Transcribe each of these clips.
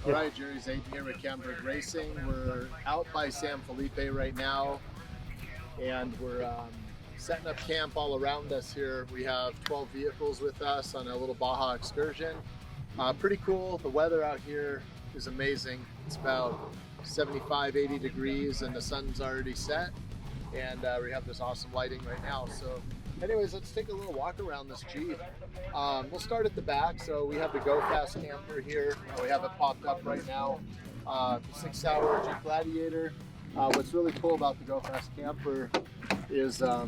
All right, Jerry Zayden here with Camburg Racing. We're out by San Felipe right now, and we're setting up camp all around us here. We have 12 vehicles with us on a little Baja excursion. Pretty cool. The weather out here is amazing. It's about 75, 80 degrees and the sun's already set, and we have this awesome lighting right now. So anyways, let's take a little walk around this Jeep. We'll start at the back. So we have the Go Fast camper here. We have it popped up right now. The Sig Sauer Jeep Gladiator. What's really cool about the Go Fast camper is how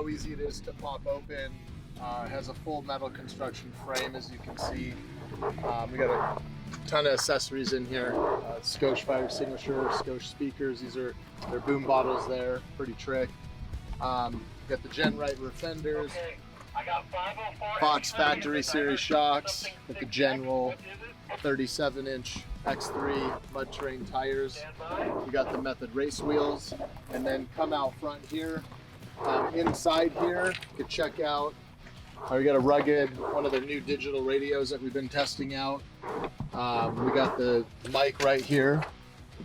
easy it is to pop open. It has a full metal construction frame, as you can see. We got a ton of accessories in here. Scosche fire extinguisher, Scosche speakers. These are their boom bottles there. Pretty trick. Got the Gen Right rear fenders, Fox factory series shocks, got the General 37-inch X3 mud terrain tires. We got the Method race wheels, and then come out front here. Inside here, you can check out. We got a rugged, one of their new digital radios that we've been testing out. We got the mic right here.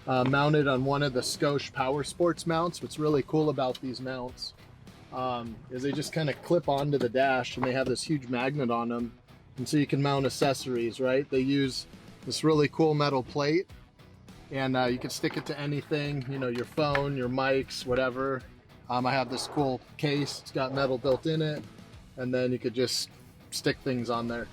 Mounted on one of the Scosche Power Sports mounts. What's really cool about these mounts is they just kind of clip onto the dash, and they have this huge magnet on them, and so you can mount accessories, right? They use this really cool metal plate, and you can stick it to anything, you know, your phone, your mics, whatever. I have this cool case. It's got metal built in it, and then you could just stick things on there.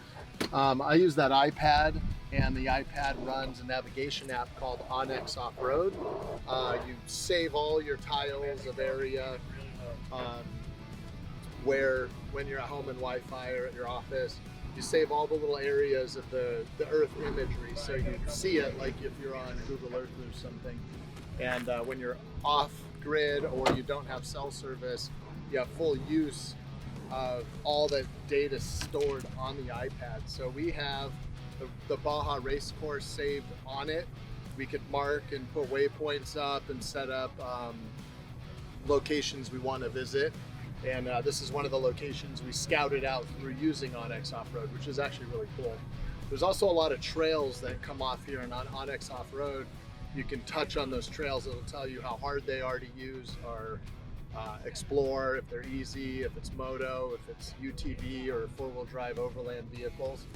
I use that iPad, and the iPad runs a navigation app called Onyx Off-Road. You save all your tiles of area where, when you're at home in Wi-Fi or at your office, you save all the little areas of the Earth imagery, so you see it like if you're on Google Earth or something. And when you're off grid or you don't have cell service, you have full use of all the data stored on the iPad. So we have the Baja race course saved on it. We could mark and put waypoints up and set up locations we want to visit. And this is one of the locations we scouted out through using Onyx Off-Road, which is actually really cool. There's also a lot of trails that come off here, and on Onyx Off-Road, you can touch on those trails. It'll tell you how hard they are to use or explore, if they're easy, if it's moto, if it's UTV or four-wheel drive overland vehicles.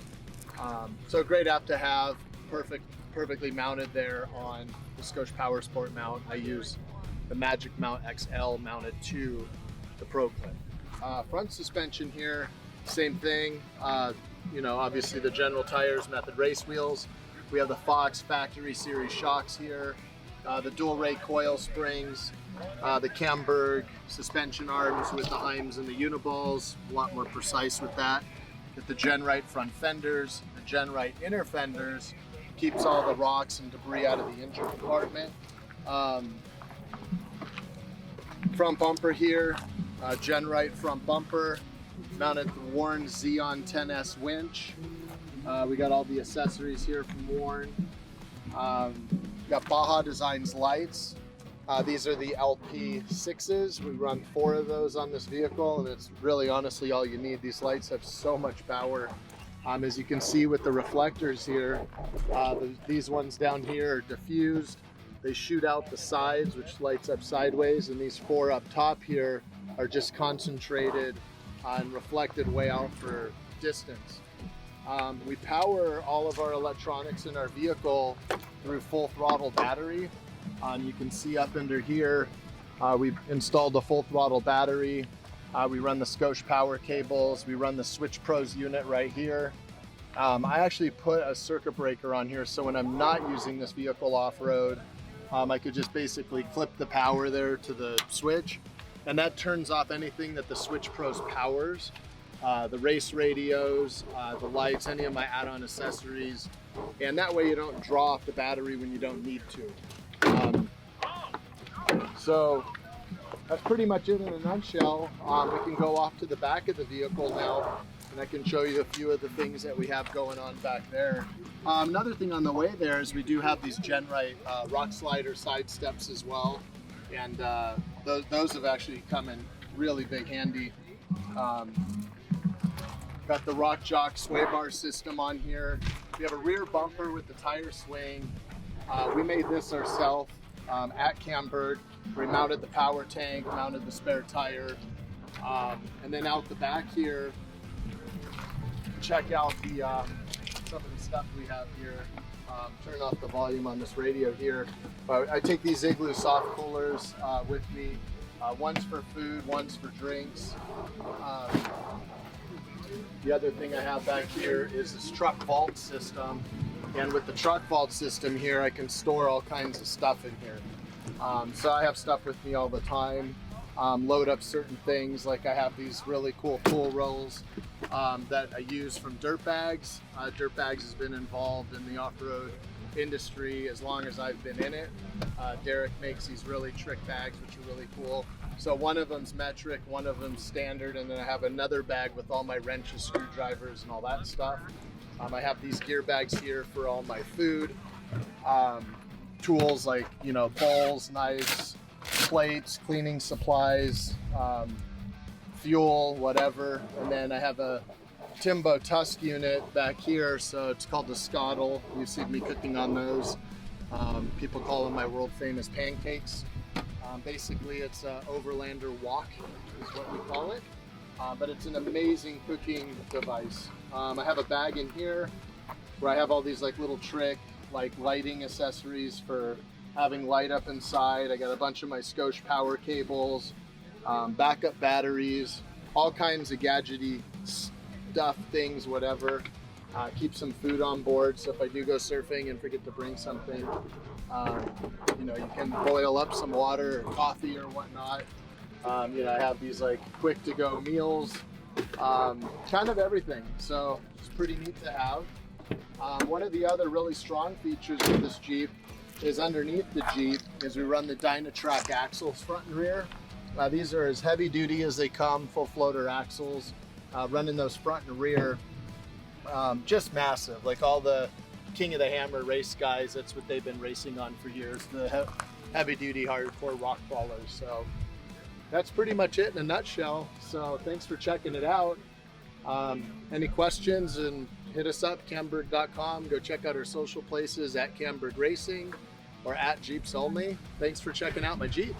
So a great app to have, perfectly mounted there on the Scosche Power Sport mount. I use the Magic Mount XL mounted to the Pro Clip. Front suspension here, same thing. You know, obviously the General tires, Method race wheels. We have the Fox factory series shocks here, the dual ray coil springs, the Camburg suspension arms with the Heims and the Uniballs, a lot more precise with that. Get the Gen Right front fenders, the Gen Right inner fenders, keeps all the rocks and debris out of the engine compartment. Front bumper here, Gen Right front bumper, mounted the Warn Xeon 10S winch. We got all the accessories here from Warn. Got Baja Designs lights. These are the LP6s. We run 4 of those on this vehicle, and it's really honestly all you need. These lights have so much power. As you can see with the reflectors here, these ones down here are diffused. They shoot out the sides, which lights up sideways, and these 4 up top here are just concentrated and reflected way out for distance. We power all of our electronics in our vehicle through full throttle battery. You can see up under here, we've installed a full throttle battery. We run the Scosche power cables. We run the Switch Pros unit right here. I actually put a circuit breaker on here, so when I'm not using this vehicle off-road, I could just basically clip the power there to the switch, and that turns off anything that the Switch Pros powers. The race radios, the lights, any of my add-on accessories, and that way you don't draw off the battery when you don't need to. So that's pretty much it in a nutshell. We can go off to the back of the vehicle now, and I can show you a few of the things that we have going on back there. Another thing on the way there is we do have these Gen Right rock slider side steps as well, and those have actually come in really big handy. Got the Rock Jock sway bar system on here. We have a rear bumper with the tire swing. We made this ourselves at Camburg. We mounted the power tank, mounted the spare tire. And then out the back here, check out the some of the stuff we have here. Turn off the volume on this radio here. I take these Igloo soft coolers with me. One's for food, one's for drinks. The other thing I have back here is this truck vault system. And with the truck vault system here, I can store all kinds of stuff in here. So I have stuff with me all the time. Load up certain things, like I have these really cool pull rolls that I use from Dirt Bags. Dirt Bags has been involved in the off-road industry as long as I've been in it. Derek makes these really trick bags, which are really cool. So one of them's metric, one of them's standard, and then I have another bag with all my wrenches, screwdrivers, and all that stuff. I have these gear bags here for all my food, tools like, you know, bowls, knives, plates, cleaning supplies, fuel, whatever. And then I have a Timbo Tusk unit back here, so it's called the Scottle. You've seen me cooking on those. People call them my world famous pancakes. Basically, it's an Overlander wok is what we call it, but it's an amazing cooking device. I have a bag in here where I have all these like little trick, like lighting accessories for having light up inside. I got a bunch of my Scosche power cables, backup batteries, all kinds of gadgety stuff, things, whatever. Keep some food on board, so if I do go surfing and forget to bring something, you know, you can boil up some water or coffee or whatnot. You know, I have these like quick to go meals, kind of everything. So it's pretty neat to have. One of the other really strong features of this Jeep is underneath the Jeep is we run the Dynatrac axles front and rear. These are as heavy duty as they come, full floater axles. Running those front and rear, just massive. Like all the King of the Hammer race guys, that's what they've been racing on for years, the heavy duty hardcore rock crawlers. So that's pretty much it in a nutshell. So thanks for checking it out. Any questions, and hit us up, camburg.com. Go check out our social places at Camburg Racing or at Jeeps Only. Thanks for checking out my Jeep.